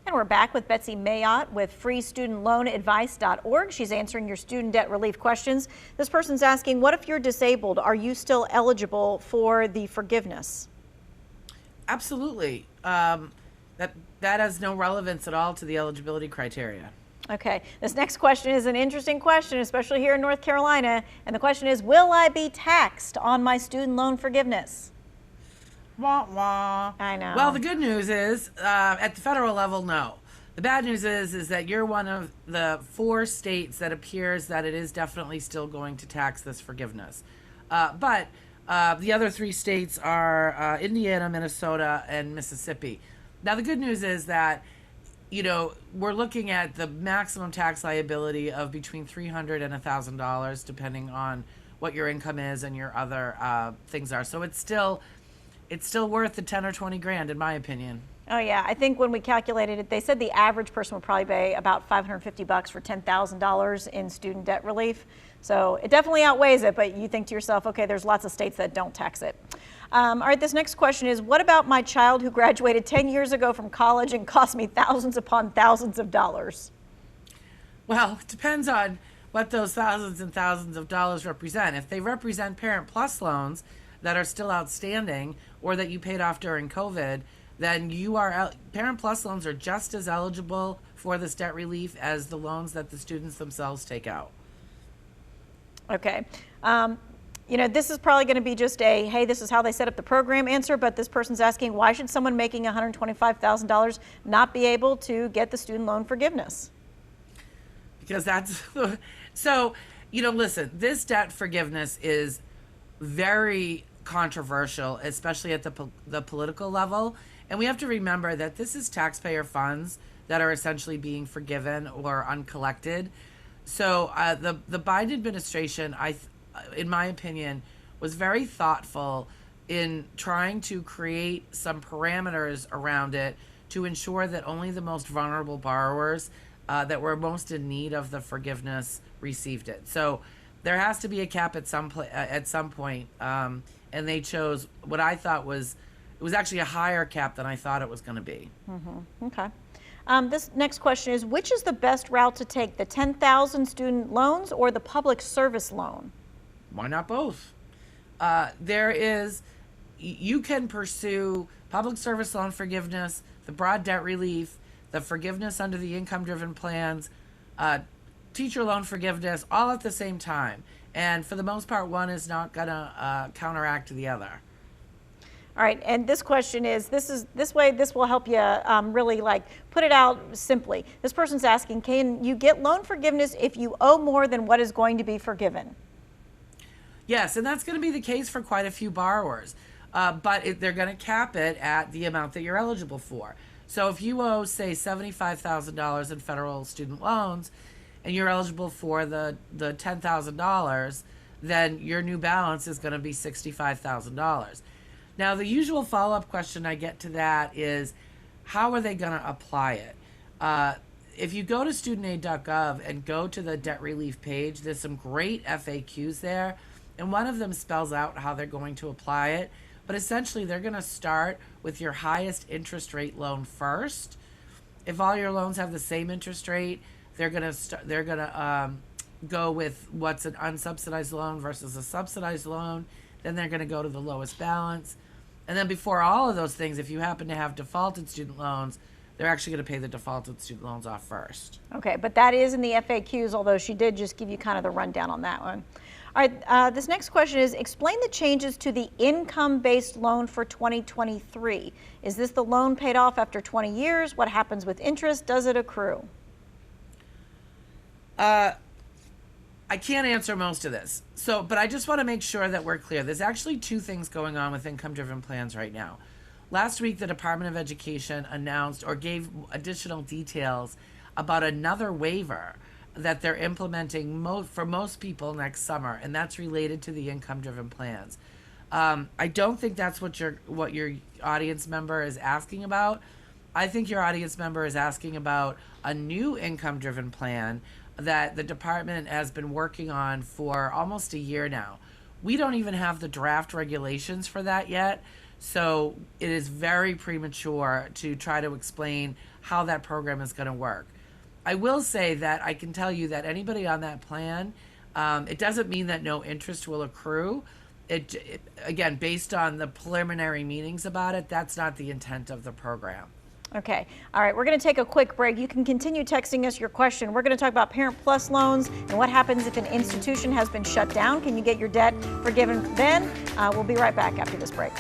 And we're back with Betsy Mayotte with freestudentloanadvice.org. She's answering your student debt relief questions. This person's asking, what if you're disabled? Are you still eligible for the forgiveness? Absolutely. That has no relevance at all to the eligibility criteria. Okay, this next question is an interesting question, especially here in North Carolina. And the question is, will I be taxed on my student loan forgiveness? Wah, wah. I know. Well, the good news is, at the federal level, no. The bad news is that you're one of the 4 states that appears that it is definitely still going to tax this forgiveness. But the other 3 states are Indiana, Minnesota, and Mississippi. Now, the good news is that, you know, we're looking at the maximum tax liability of between $300 and $1,000, depending on what your income is and your other things are. So it's still worth the 10 or 20 grand, in my opinion. Oh yeah, I think when we calculated it, they said the average person would probably pay about $550 for $10,000 in student debt relief. So it definitely outweighs it, but you think to yourself, okay, there's lots of states that don't tax it. All right, this next question is, what about my child who graduated 10 years ago from college and cost me thousands upon thousands of dollars? Well, it depends on what those thousands and thousands of dollars represent. If they represent Parent Plus loans that are still outstanding or that you paid off during COVID, then Parent Plus loans are just as eligible for this debt relief as the loans that the students themselves take out. Okay. You know, this is probably going to be just a, hey, this is how they set up the program answer, but this person's asking, why should someone making $125,000 not be able to get the student loan forgiveness? Because that's, so, you know, listen, this debt forgiveness is very controversial, especially at the political level. And we have to remember that this is taxpayer funds that are essentially being forgiven or uncollected. So the Biden administration, in my opinion, was very thoughtful in trying to create some parameters around it to ensure that only the most vulnerable borrowers that were most in need of the forgiveness received it. So there has to be a cap at some point, and they chose what I thought was actually a higher cap than I thought it was going to be. Mm-hmm. Okay. This next question is, which is the best route to take, the 10,000 student loans or the public service loan? Why not both? You can pursue public service loan forgiveness, the broad debt relief, the forgiveness under the income-driven plans, teacher loan forgiveness, all at the same time. And for the most part, one is not going to counteract the other. All right, and this question is, this will help you really put it out simply. This person's asking, can you get loan forgiveness if you owe more than what is going to be forgiven? Yes, and that's going to be the case for quite a few borrowers, but they're going to cap it at the amount that you're eligible for. So if you owe, say, $75,000 in federal student loans, and you're eligible for the $10,000, then your new balance is going to be $65,000. Now, the usual follow-up question I get to that is, how are they going to apply it? If you go to studentaid.gov and go to the debt relief page, there's some great FAQs there, and one of them spells out how they're going to apply it. But essentially, they're going to start with your highest interest rate loan first. If all your loans have the same interest rate, they're going to go with what's an unsubsidized loan versus a subsidized loan. Then they're going to go to the lowest balance. And then before all of those things, if you happen to have defaulted student loans, they're actually going to pay the defaulted student loans off first. Okay, but that is in the FAQs, although she did just give you kind of the rundown on that one. All right, this next question is, explain the changes to the income-based loan for 2023. Is this the loan paid off after 20 years? What happens with interest? Does it accrue? I can't answer most of this. But I just want to make sure that we're clear. There's actually 2 things going on with income-driven plans right now. Last week, the Department of Education announced or gave additional details about another waiver that they're implementing for most people next summer, and that's related to the income-driven plans. I don't think that's what your audience member is asking about. I think your audience member is asking about a new income-driven plan that the department has been working on for almost a year now. We don't even have the draft regulations for that yet, so it is very premature to try to explain how that program is going to work. I will say that I can tell you that anybody on that plan, it doesn't mean that no interest will accrue. Again, based on the preliminary meetings about it, that's not the intent of the program. Okay. All right. We're going to take a quick break. You can continue texting us your question. We're going to talk about Parent Plus loans and what happens if an institution has been shut down. Can you get your debt forgiven then? We'll be right back after this break.